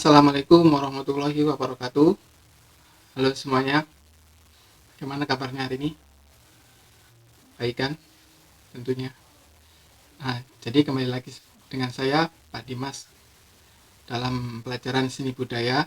Assalamualaikum warahmatullahi wabarakatuh. Halo semuanya, bagaimana kabarnya hari ini? Baik kan? Tentunya. Jadi kembali lagi dengan saya, Pak Dimas, dalam pelajaran seni budaya.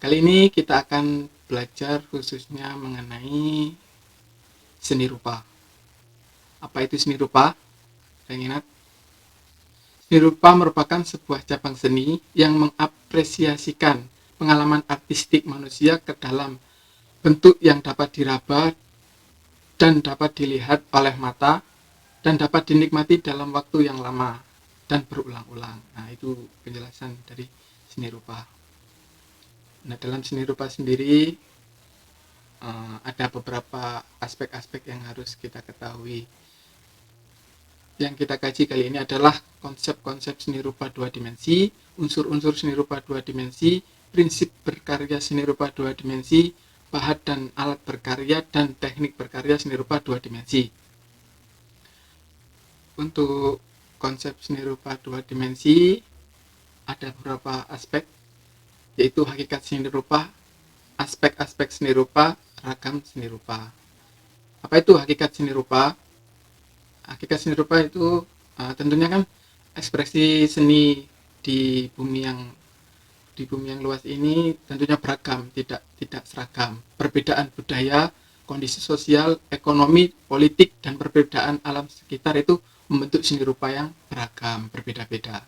Kali ini kita akan belajar khususnya mengenai seni rupa. Apa itu seni rupa? Yang ingat? Seni rupa merupakan sebuah cabang seni yang mengapresiasikan pengalaman artistik manusia ke dalam bentuk yang dapat diraba dan dapat dilihat oleh mata dan dapat dinikmati dalam waktu yang lama dan berulang-ulang. Nah, itu penjelasan dari seni rupa. Nah, dalam seni rupa sendiri ada beberapa aspek-aspek yang harus kita ketahui. Yang kita kaji kali ini adalah konsep-konsep seni rupa dua dimensi, unsur-unsur seni rupa dua dimensi, prinsip berkarya seni rupa dua dimensi, bahan dan alat berkarya, dan teknik berkarya seni rupa dua dimensi. Untuk konsep seni rupa dua dimensi ada beberapa aspek, yaitu hakikat seni rupa, aspek-aspek seni rupa, ragam seni rupa. Apa itu hakikat seni rupa? Hakikat seni rupa itu tentunya kan ekspresi seni di bumi yang luas ini tentunya beragam, tidak seragam. Perbedaan budaya, kondisi sosial, ekonomi, politik, dan perbedaan alam sekitar itu membentuk seni rupa yang beragam, berbeda-beda.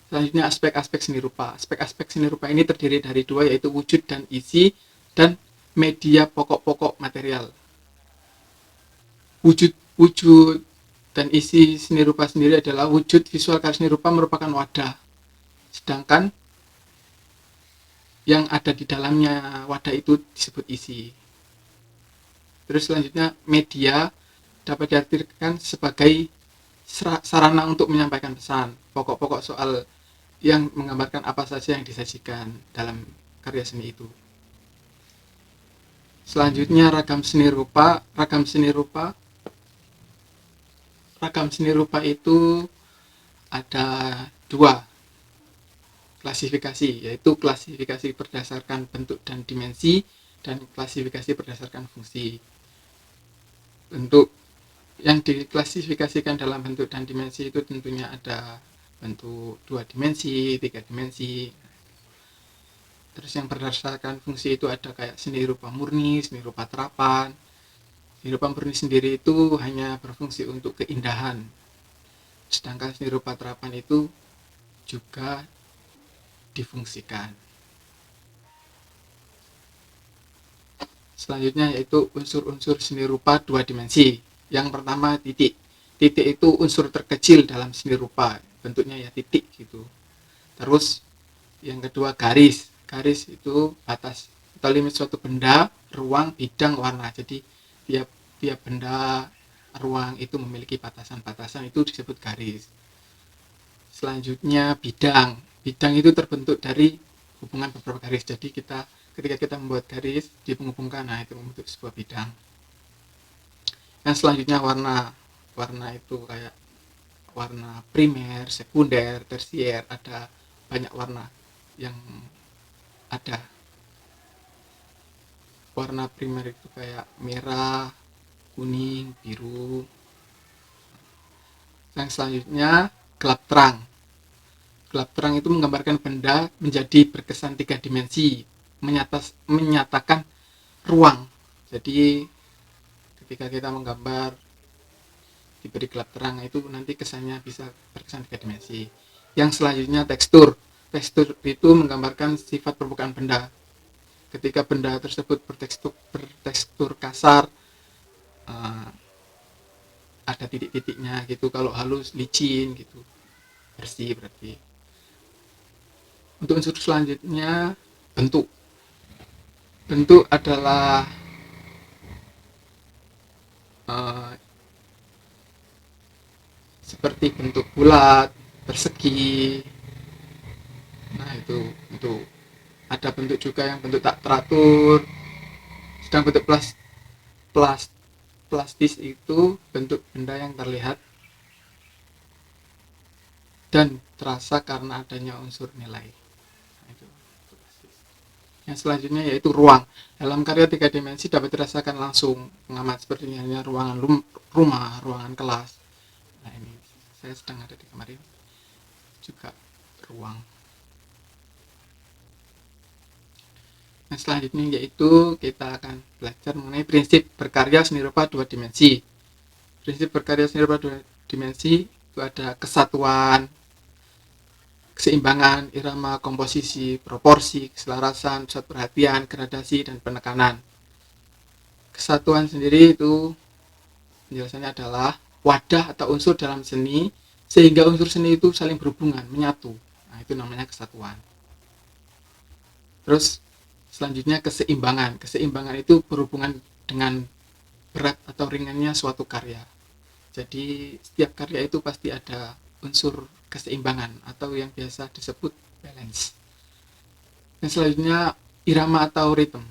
Selanjutnya aspek-aspek seni rupa. Aspek-aspek seni rupa ini terdiri dari dua, yaitu wujud dan isi, dan media pokok-pokok material. Wujud dan isi seni rupa sendiri adalah wujud visual karya seni rupa merupakan wadah. Sedangkan yang ada di dalamnya wadah itu disebut isi. Terus selanjutnya media dapat diartikan sebagai sarana untuk menyampaikan pesan, pokok-pokok soal yang menggambarkan apa saja yang disajikan dalam karya seni itu. Selanjutnya ragam seni rupa. Ragam seni rupa itu ada dua klasifikasi, yaitu klasifikasi berdasarkan bentuk dan dimensi dan klasifikasi berdasarkan fungsi. Bentuk yang diklasifikasikan dalam bentuk dan dimensi itu tentunya ada bentuk 2 dimensi, 3 dimensi. Terus yang berdasarkan fungsi itu ada kayak seni rupa murni, seni rupa terapan. Seni rupa murni sendiri itu hanya berfungsi untuk keindahan, sedangkan seni rupa terapan itu juga difungsikan. Selanjutnya yaitu unsur-unsur seni rupa dua dimensi. Yang pertama titik. Titik itu unsur terkecil dalam seni rupa, bentuknya ya titik gitu. Terus yang kedua garis. Garis itu batas atau limit suatu benda, ruang, bidang, warna. Jadi tiap benda, ruang itu memiliki batasan-batasan, itu disebut garis. Selanjutnya bidang. Bidang itu terbentuk dari hubungan beberapa garis. Jadi ketika kita membuat garis di penghubungkan, nah itu membentuk sebuah bidang. Yang selanjutnya warna. Warna itu kayak warna primer, sekunder, tersier, ada banyak warna yang ada. Warna primer itu kayak merah, kuning, biru. Yang selanjutnya gelap terang. Gelap terang itu menggambarkan benda menjadi berkesan 3 dimensi, menyatakan ruang. Jadi ketika kita menggambar diberi gelap terang itu nanti kesannya bisa berkesan 3 dimensi. Yang selanjutnya tekstur. Tekstur itu menggambarkan sifat permukaan benda. Ketika benda tersebut bertekstur kasar, ada titik-titiknya gitu. Kalau halus, licin gitu, bersih berarti. Untuk unsur selanjutnya bentuk. Bentuk adalah seperti bentuk bulat, persegi. Nah itu ada bentuk juga yang bentuk tak teratur. Sedang bentuk plastis itu bentuk benda yang terlihat dan terasa karena adanya unsur nilai. Nah, itu. Yang selanjutnya yaitu ruang. Dalam karya tiga dimensi dapat dirasakan langsung pengamat seperti halnya ruangan rumah, ruangan kelas. Nah, ini saya sedang ada di kamar ini juga ruang. Nah, selanjutnya yaitu kita akan belajar mengenai prinsip berkarya seni rupa dua dimensi. Prinsip berkarya seni rupa dua dimensi itu ada kesatuan, keseimbangan, irama, komposisi, proporsi, keselarasan, pusat perhatian, gradasi, dan penekanan. Kesatuan sendiri itu penjelasannya adalah wadah atau unsur dalam seni sehingga unsur seni itu saling berhubungan, menyatu. Nah, itu namanya kesatuan. Terus selanjutnya keseimbangan. Keseimbangan itu berhubungan dengan berat atau ringannya suatu karya. Jadi setiap karya itu pasti ada unsur keseimbangan atau yang biasa disebut balance. Dan selanjutnya irama atau ritme.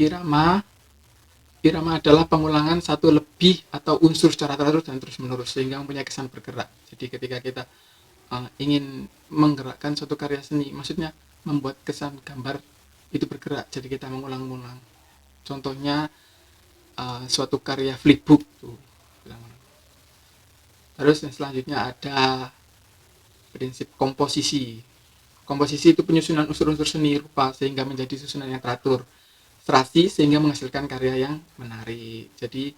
Irama adalah pengulangan satu lebih atau unsur secara teratur dan terus menerus sehingga mempunyai kesan bergerak. Jadi ketika kita ingin menggerakkan suatu karya seni, maksudnya membuat kesan gambar itu bergerak, jadi kita mengulang-ulang. Contohnya suatu karya flipbook tuh. Terus yang selanjutnya ada prinsip komposisi. Komposisi itu penyusunan unsur-unsur seni rupa sehingga menjadi susunan yang teratur, serasi sehingga menghasilkan karya yang menarik. Jadi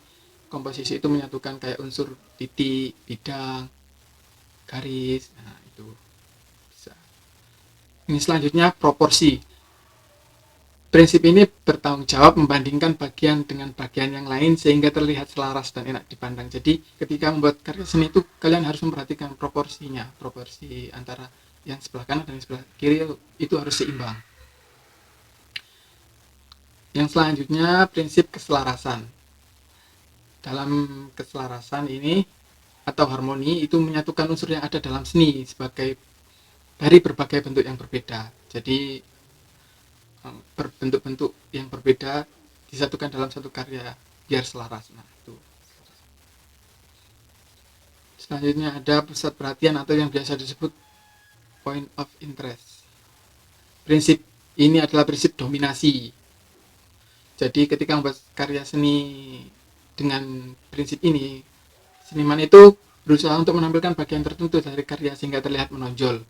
komposisi itu menyatukan kayak unsur titik, bidang, garis. Nah, itu bisa. Ini selanjutnya proporsi. Prinsip ini bertanggung jawab membandingkan bagian dengan bagian yang lain sehingga terlihat selaras dan enak dipandang. Jadi ketika membuat karya seni itu kalian harus memperhatikan proporsinya, proporsi antara yang sebelah kanan dan yang sebelah kiri itu harus seimbang. Yang selanjutnya prinsip keselarasan. Dalam keselarasan ini atau harmoni itu menyatukan unsur yang ada dalam seni sebagai dari berbagai bentuk yang berbeda. Jadi berbentuk-bentuk yang berbeda disatukan dalam satu karya biar selaras. Nah, itu. Selanjutnya ada pusat perhatian atau yang biasa disebut point of interest. Prinsip ini adalah prinsip dominasi. Jadi ketika membuat karya seni dengan prinsip ini, seniman itu berusaha untuk menampilkan bagian tertentu dari karya sehingga terlihat menonjol.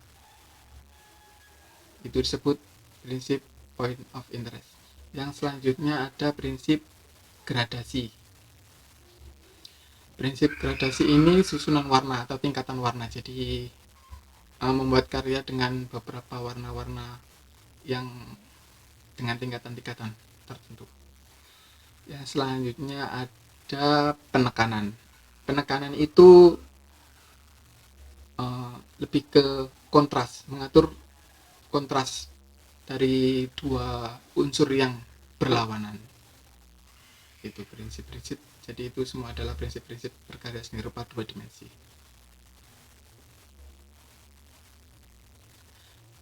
Itu disebut prinsip point of interest. Yang selanjutnya ada prinsip gradasi. Prinsip gradasi ini susunan warna atau tingkatan warna. Jadi membuat karya dengan beberapa warna-warna yang dengan tingkatan-tingkatan tertentu. Yang selanjutnya ada penekanan. Penekanan itu lebih ke kontras, mengatur kontras dari dua unsur yang berlawanan. Itu prinsip-prinsip. Jadi itu semua adalah prinsip-prinsip berkarya seni rupa dua dimensi.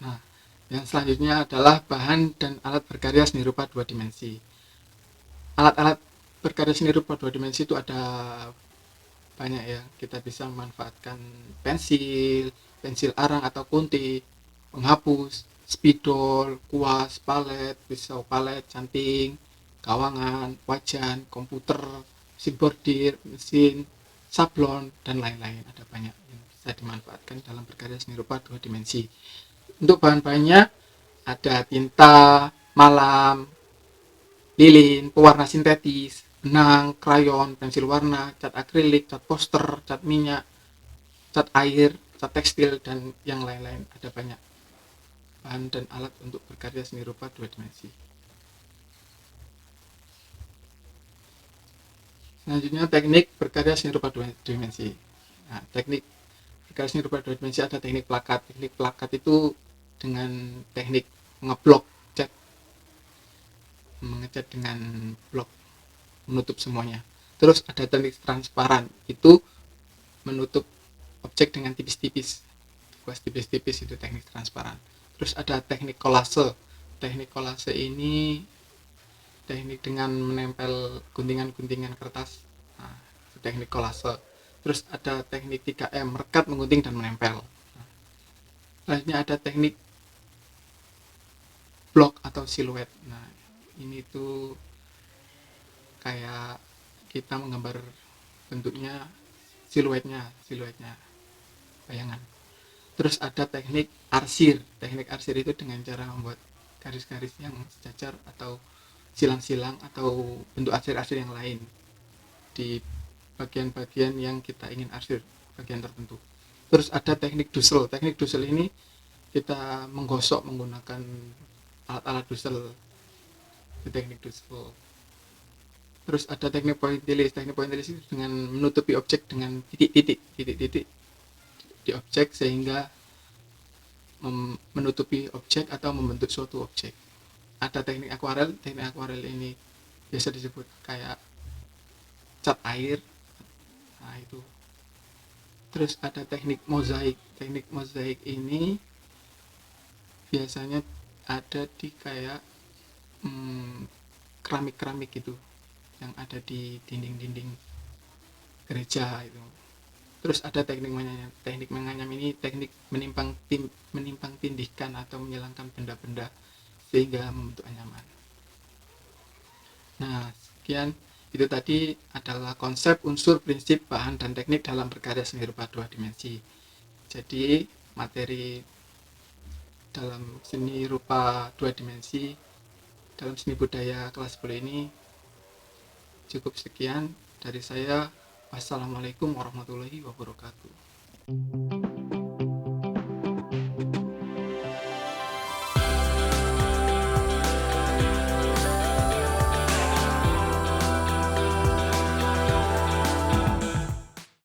Nah, yang selanjutnya adalah bahan dan alat berkarya seni rupa dua dimensi. Alat-alat berkarya seni rupa dua dimensi itu ada banyak ya. Kita bisa memanfaatkan pensil arang atau kunti, penghapus, spidol, kuas, palet, pisau palet, canting, kawangan, wajan, komputer, mesin bordir, mesin sablon, dan lain-lain. Ada banyak yang bisa dimanfaatkan dalam berkarya seni rupa dua dimensi. Untuk bahan-bahannya ada tinta, malam, lilin, pewarna sintetis, benang, krayon, pensil warna, cat akrilik, cat poster, cat minyak, cat air, cat tekstil, dan yang lain-lain. Ada banyak bahan dan alat untuk berkarya seni rupa dua dimensi. Selanjutnya teknik berkarya seni rupa dua dimensi. Nah, teknik berkarya seni rupa dua dimensi ada teknik plakat. Teknik plakat itu dengan teknik ngeblok cat, mengecat dengan blok menutup semuanya. Terus ada teknik transparan, itu menutup objek dengan tipis-tipis, kuas tipis-tipis, itu teknik transparan. Terus ada teknik kolase. Teknik kolase ini teknik dengan menempel guntingan-guntingan kertas. Nah, itu teknik kolase. Terus ada teknik 3M, merekat, menggunting, dan menempel. Selanjutnya ada teknik blok atau siluet. Nah, ini tuh kayak kita menggambar bentuknya, siluetnya bayangan. Terus ada teknik arsir. Teknik arsir itu dengan cara membuat garis-garis yang sejajar atau silang-silang atau bentuk arsir-arsir yang lain di bagian-bagian yang kita ingin arsir, bagian tertentu. Terus ada teknik dusel. Teknik dusel ini kita menggosok menggunakan alat-alat dusel, itu teknik dusel. Terus ada teknik pointillis. Teknik pointillis itu dengan menutupi objek dengan titik-titik di objek sehingga menutupi objek atau membentuk suatu objek. Ada teknik akuarel. Teknik akuarel ini biasa disebut kayak cat air. Nah, itu. Terus ada teknik mozaik. Teknik mozaik ini biasanya ada di kayak keramik-keramik gitu yang ada di dinding-dinding gereja itu. Terus ada teknik menganyam. Teknik menganyam ini teknik menimpang tindihkan atau menyilangkan benda-benda sehingga membentuk anyaman. Nah, sekian itu tadi adalah konsep, unsur, prinsip, bahan, dan teknik dalam berkarya seni rupa 2 dimensi. Jadi materi dalam seni rupa 2 dimensi dalam seni budaya kelas 10 ini cukup sekian dari saya. Wassalamualaikum warahmatullahi wabarakatuh.